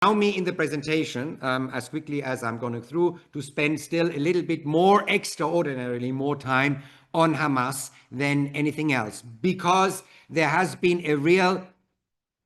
Allow me in the presentation, as quickly as I'm going through, to spend still a little bit more, extraordinarily more time on Hamas than anything else, because there has been a real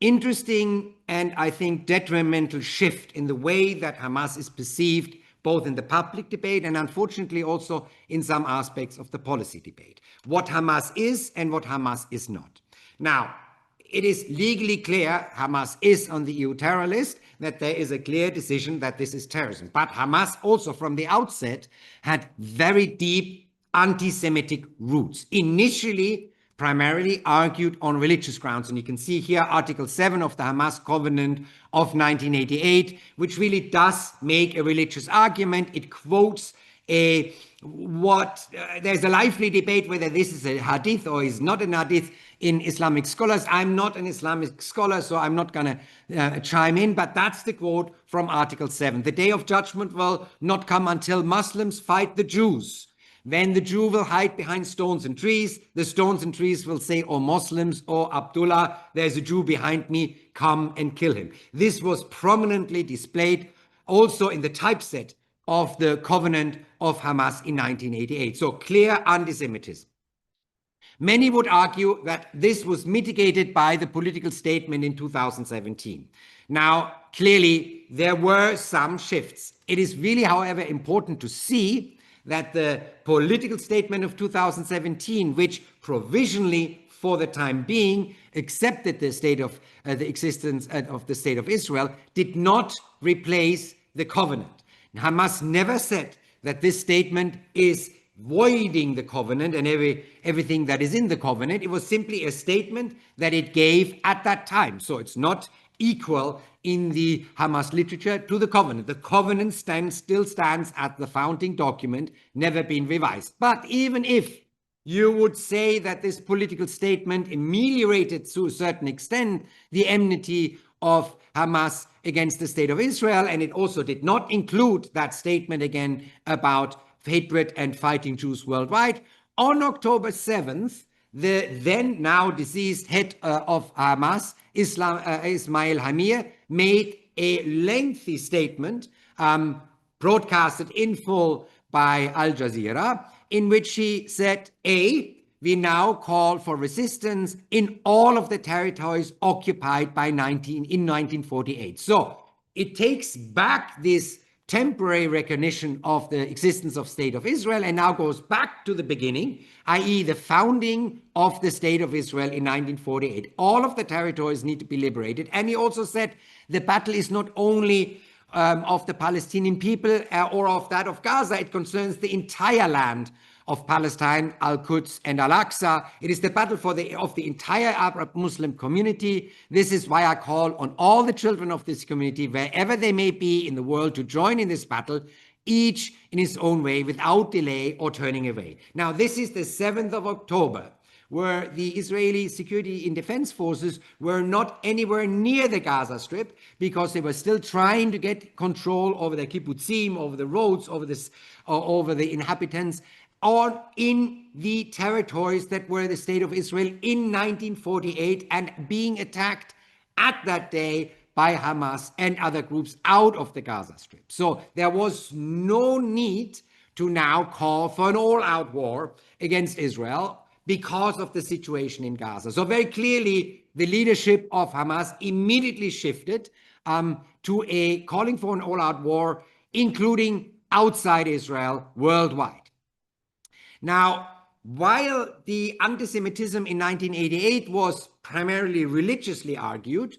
interesting and I think detrimental shift in the way that Hamas is perceived, both in the public debate and unfortunately also in some aspects of the policy debate. What Hamas is and what Hamas is not. Now, it is legally clear Hamas is on the EU terror list, that there is a clear decision that this is terrorism. But Hamas also from the outset had very deep anti-Semitic roots. Initially, primarily argued on religious grounds. And you can see here Article 7 of the Hamas Covenant of 1988, which really does make a religious argument. It quotes there's a lively debate whether this is a hadith or is not an hadith in Islamic scholars. I'm not an Islamic scholar, so I'm not going to chime in, but that's the quote from Article 7. The day of judgment will not come until Muslims fight the Jews. Then the Jew will hide behind stones and trees. The stones and trees will say, "O Muslims, O Abdullah, there's a Jew behind me, come and kill him." This was prominently displayed also in the typeset of the Covenant of Hamas in 1988. So clear anti-Semitism. Many would argue that this was mitigated by the political statement in 2017. Now, clearly, there were some shifts. It is really, however, important to see that the political statement of 2017, which provisionally, for the time being, accepted the existence of the State of Israel, did not replace the covenant. Hamas never said that this statement is voiding the covenant and everything that is in the covenant. It was simply a statement that it gave at that time. So it's not equal in the Hamas literature to the covenant. The covenant still stands at the founding document, never been revised. But even if you would say that this political statement ameliorated to a certain extent the enmity of Hamas against the State of Israel, and it also did not include that statement again about hatred and fighting Jews worldwide, on October 7th, the then now deceased head of Hamas, Ismail Haniyeh, made a lengthy statement broadcasted in full by Al Jazeera, in which he said, we now call for resistance in all of the territories occupied by in 1948. So it takes back this temporary recognition of the existence of State of Israel and now goes back to the beginning, i.e. the founding of the State of Israel in 1948. All of the territories need to be liberated. And he also said the battle is not only of the Palestinian people or of that of Gaza, it concerns the entire land of Palestine, Al-Quds and Al-Aqsa. It is the battle of the entire Arab Muslim community. This is why I call on all the children of this community, wherever they may be in the world, to join in this battle, each in his own way, without delay or turning away. Now, this is the 7th of October, where the Israeli security and defense forces were not anywhere near the Gaza Strip because they were still trying to get control over the kibbutzim, over the roads, over the inhabitants, or in the territories that were the State of Israel in 1948 and being attacked at that day by Hamas and other groups out of the Gaza Strip. So there was no need to now call for an all-out war against Israel because of the situation in Gaza. So very clearly, the leadership of Hamas immediately shifted to a calling for an all-out war, including outside Israel, worldwide. Now, while the anti-Semitism in 1988 was primarily religiously argued,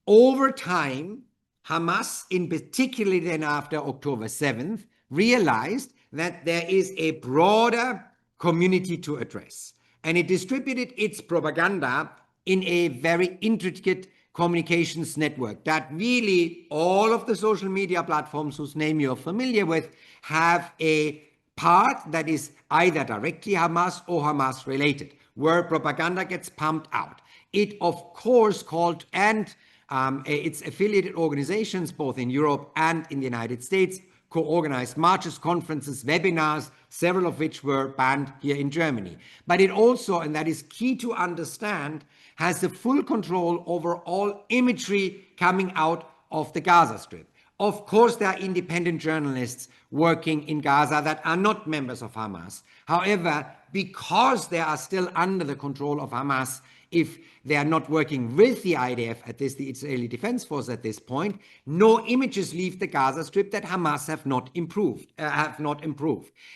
over time, Hamas, in particular then after October 7th, realized that there is a broader community to address. And it distributed its propaganda in a very intricate communications network that really all of the social media platforms whose name you're familiar with have a part that is either directly Hamas or Hamas related, where propaganda gets pumped out. It, of course, called and its affiliated organizations, both in Europe and in the United States, co-organized marches, conferences, webinars, several of which were banned here in Germany. But it also, and that is key to understand, has the full control over all imagery coming out of the Gaza Strip. Of course, there are independent journalists working in Gaza that are not members of Hamas. However, because they are still under the control of Hamas, if they are not working with the IDF, the Israeli Defense Force at this point, no images leave the Gaza Strip that Hamas have not improved.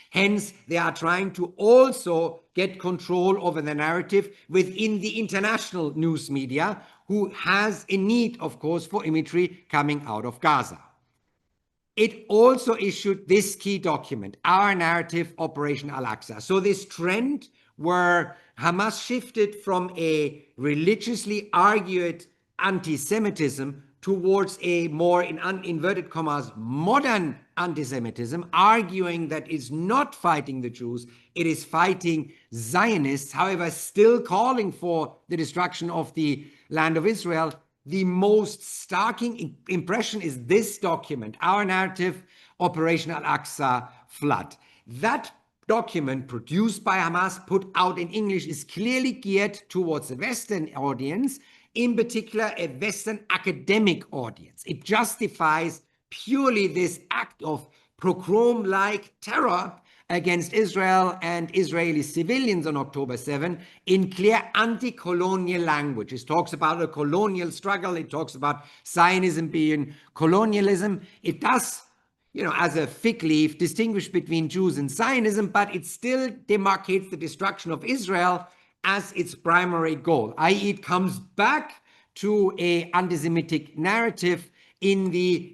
Hence, they are trying to also get control over the narrative within the international news media, who has a need, of course, for imagery coming out of Gaza. It also issued this key document, Our Narrative, Operation Al-Aqsa. So this trend where Hamas shifted from a religiously argued anti-Semitism towards a more, in inverted commas, modern anti-Semitism, arguing that it's not fighting the Jews, it is fighting Zionists, however, still calling for the destruction of the land of Israel. The most starking impression is this document, Our Narrative, Operation Al-Aqsa Flood. That document, produced by Hamas, put out in English, is clearly geared towards a Western audience, in particular a Western academic audience. It justifies purely this act of pogrom-like terror against Israel and Israeli civilians on October 7 in clear anti-colonial language. It talks about a colonial struggle. It talks about Zionism being colonialism. It does, as a fig leaf, distinguish between Jews and Zionism, but it still demarcates the destruction of Israel as its primary goal, i.e. it comes back to an anti-Semitic narrative in the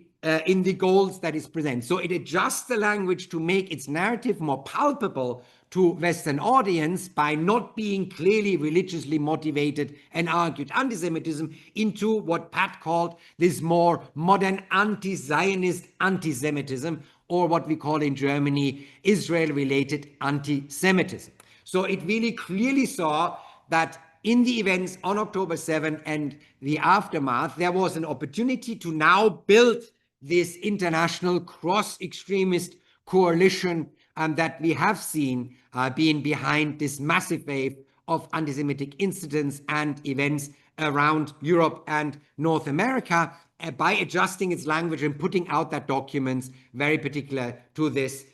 goals that is present. So it adjusts the language to make its narrative more palpable to Western audience by not being clearly religiously motivated and argued anti-Semitism into what Pat called this more modern anti-Zionist anti-Semitism, or what we call in Germany Israel-related anti-Semitism. So it really clearly saw that in the events on October 7 and the aftermath, there was an opportunity to now build this international cross-extremist coalition that we have seen being behind this massive wave of anti-Semitic incidents and events around Europe and North America by adjusting its language and putting out that documents very particular to this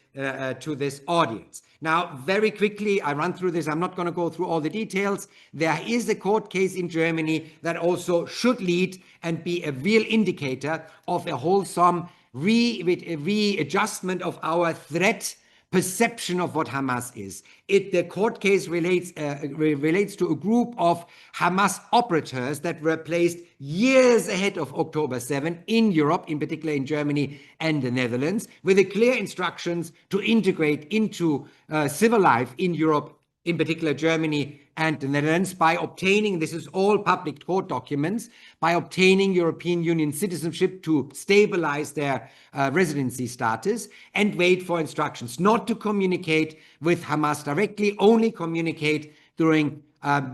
audience. Now, very quickly, I run through this. I'm not going to go through all the details. There is a court case in Germany that also should lead and be a real indicator of a wholesome readjustment of our threat perception of what Hamas is. The court case relates to a group of Hamas operators that were placed years ahead of October 7 in Europe, in particular in Germany and the Netherlands, with the clear instructions to integrate into civil life in Europe, in particular Germany and the Netherlands, by obtaining, this is all public court documents, by obtaining European Union citizenship to stabilize their residency status and wait for instructions, not to communicate with Hamas directly, only communicate during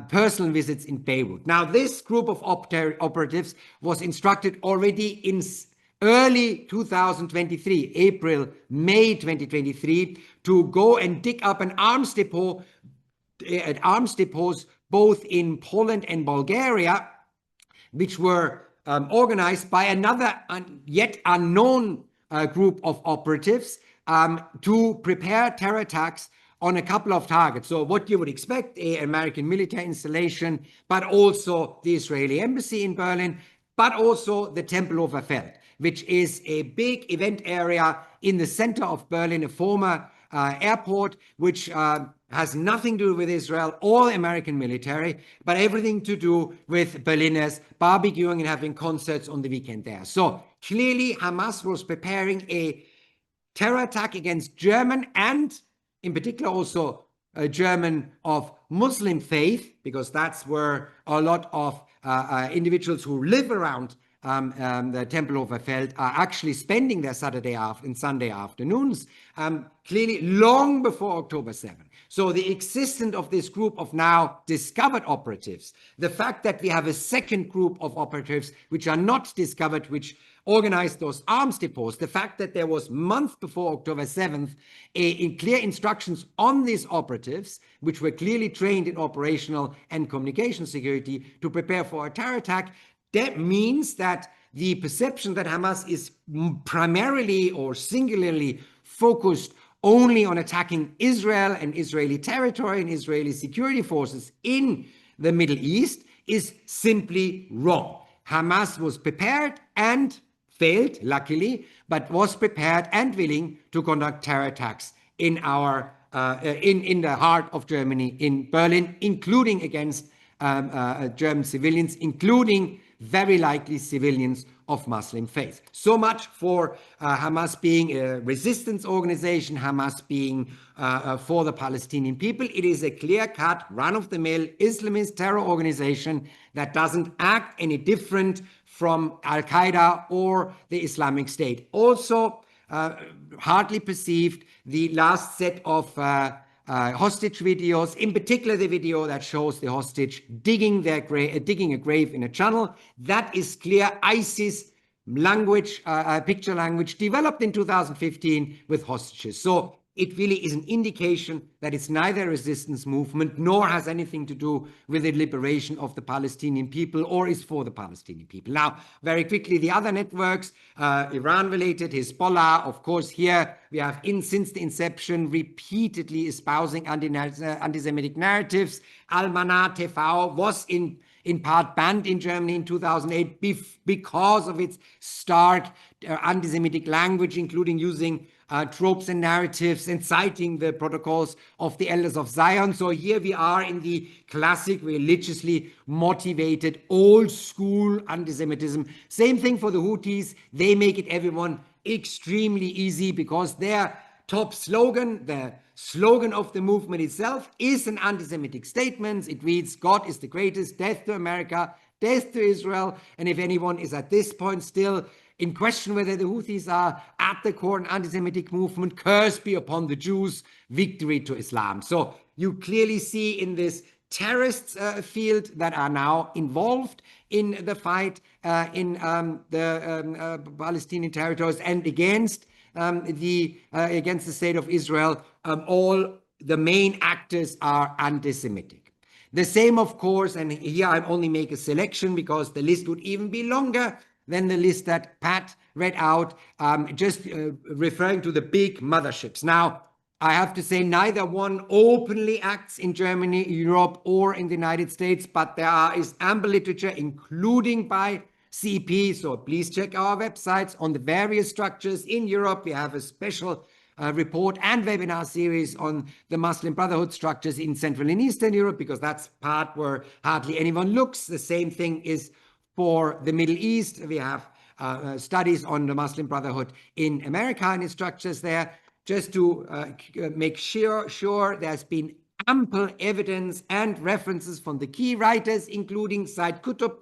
personal visits in Beirut. Now, this group of operatives was instructed already in early 2023, April, May 2023, to go and dig up an arms depot at arms depots both in Poland and Bulgaria, which were organized by another yet unknown group of operatives to prepare terror attacks on a couple of targets. So what you would expect, an American military installation, but also the Israeli embassy in Berlin, but also the Tempelhofer Feld, which is a big event area in the center of Berlin, a former airport, which has nothing to do with Israel or American military, but everything to do with Berliners barbecuing and having concerts on the weekend there. So clearly Hamas was preparing a terror attack against German and in particular also German of Muslim faith, because that's where a lot of individuals who live around the Tempelhofer Feld are actually spending their Saturday and Sunday afternoons, clearly long before October 7. So the existence of this group of now discovered operatives, the fact that we have a second group of operatives which are not discovered, which organized those arms depots, the fact that there was months before October 7th in clear instructions on these operatives, which were clearly trained in operational and communication security to prepare for a terror attack, that means that the perception that Hamas is primarily or singularly focused only on attacking Israel and Israeli territory and Israeli security forces in the Middle East is simply wrong. Hamas was prepared and failed, luckily, but was prepared and willing to conduct terror attacks in our in the heart of Germany, in Berlin, including against German civilians, including very likely civilians of Muslim faith. So much for Hamas being a resistance organization, Hamas being for the Palestinian people. It is a clear-cut, run-of-the-mill Islamist terror organization that doesn't act any different from Al-Qaeda or the Islamic State. Also, hardly perceived the last set of hostage videos, in particular the video that shows the hostage digging a grave in a tunnel. That is clear ISIS language, picture language developed in 2015 with hostages. So it really is an indication that it's neither a resistance movement nor has anything to do with the liberation of the Palestinian people or is for the Palestinian people. Now, very quickly, the other networks, Iran-related, Hezbollah, of course, here we have, since the inception, repeatedly espousing anti-Semitic narratives. Al-Mana TV was in part banned in Germany in 2008 because of its stark anti-Semitic language, including using tropes and narratives and citing the protocols of the Elders of Zion. So here we are in the classic religiously motivated old school anti-Semitism. Same thing for the Houthis. They make it everyone extremely easy because their top slogan, the slogan of the movement itself, is an anti-Semitic statement. It reads, "God is the greatest, death to America, death to Israel." And if anyone is at this point still in question whether the Houthis are at the core an anti-Semitic movement, curse be upon the Jews, victory to Islam. So you clearly see in this terrorist field that are now involved in the fight in the Palestinian territories and against the state of Israel, all the main actors are anti-Semitic. The same, of course, and here I only make a selection because the list would even be longer than the list that Pat read out, just referring to the big motherships. Now, I have to say neither one openly acts in Germany, Europe, or in the United States, but there is ample literature, including by CEP, so please check our websites on the various structures in Europe. We have a special report and webinar series on the Muslim Brotherhood structures in Central and Eastern Europe, because that's part where hardly anyone looks. The same thing is for the Middle East. We have studies on the Muslim Brotherhood in America and its structures there. Just to make sure there's been ample evidence and references from the key writers, including Said Qutb,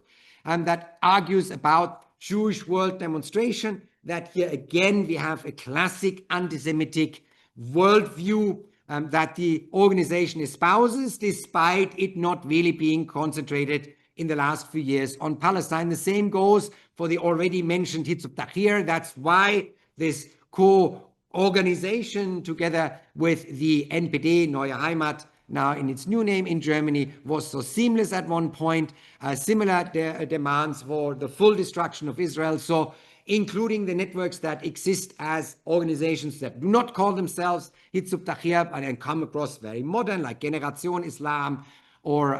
that argues about Jewish world demonstration, that here again we have a classic anti-Semitic worldview that the organization espouses, despite it not really being concentrated in the last few years on Palestine. The same goes for the already mentioned Hizb ut-Tahrir. That's why this co-organization together with the NPD, Neue Heimat, now in its new name in Germany, was so seamless at one point. Similar demands for the full destruction of Israel. So including the networks that exist as organizations that do not call themselves Hizb ut-Tahrir and come across very modern, like Generation Islam or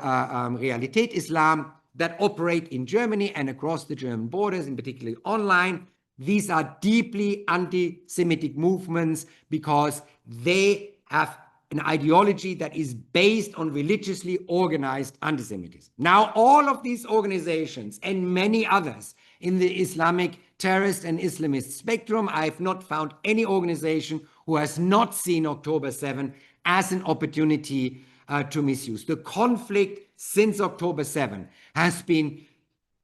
Realität Islam, that operate in Germany and across the German borders, in particular online. These are deeply anti-Semitic movements because they have an ideology that is based on religiously organized anti-Semitism. Now, all of these organizations and many others in the Islamic terrorist and Islamist spectrum, I have not found any organization who has not seen October 7 as an opportunity to misuse. The conflict since October 7 has been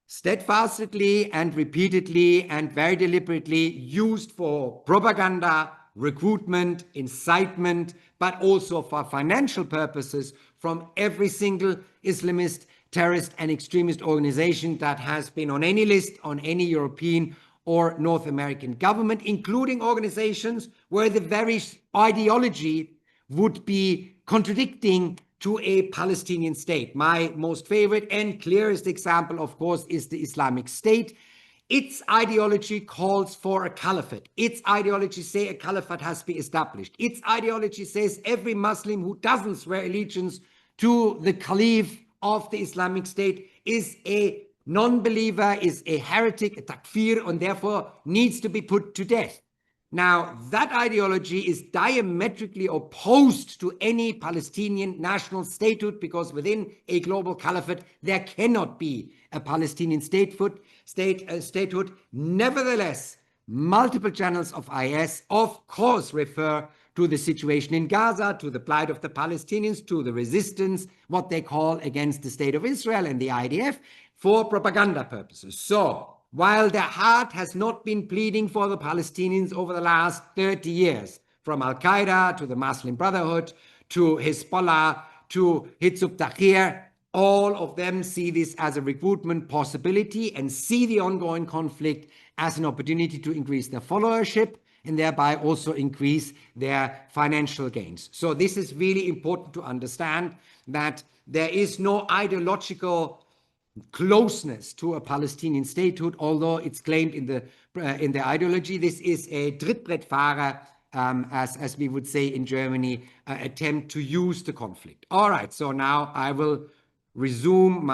steadfastly and repeatedly and very deliberately used for propaganda, recruitment, incitement, but also for financial purposes from every single Islamist, terrorist and extremist organization that has been on any list on any European or North American government, including organizations where the very ideology would be contradicting to a Palestinian state. My most favorite and clearest example, of course, is the Islamic State. Its ideology calls for a caliphate. Its ideology says a caliphate has to be established. Its ideology says every Muslim who doesn't swear allegiance to the caliph of the Islamic State is a non-believer, is a heretic, a takfir, and therefore needs to be put to death. Now, that ideology is diametrically opposed to any Palestinian national statehood, because within a global caliphate, there cannot be a Palestinian statehood. Nevertheless, multiple channels of IS, of course, refer to the situation in Gaza, to the plight of the Palestinians, to the resistance, what they call against the state of Israel and the IDF, for propaganda purposes. So, while their heart has not been pleading for the Palestinians over the last 30 years, from Al-Qaeda to the Muslim Brotherhood to Hezbollah to Hizb ut-Tahrir, all of them see this as a recruitment possibility and see the ongoing conflict as an opportunity to increase their followership and thereby also increase their financial gains. So this is really important to understand, that there is no ideological closeness to a Palestinian statehood, although it's claimed in the ideology. This is a Trittbrettfahrer, as we would say in Germany, attempt to use the conflict. All right, so now I will resume my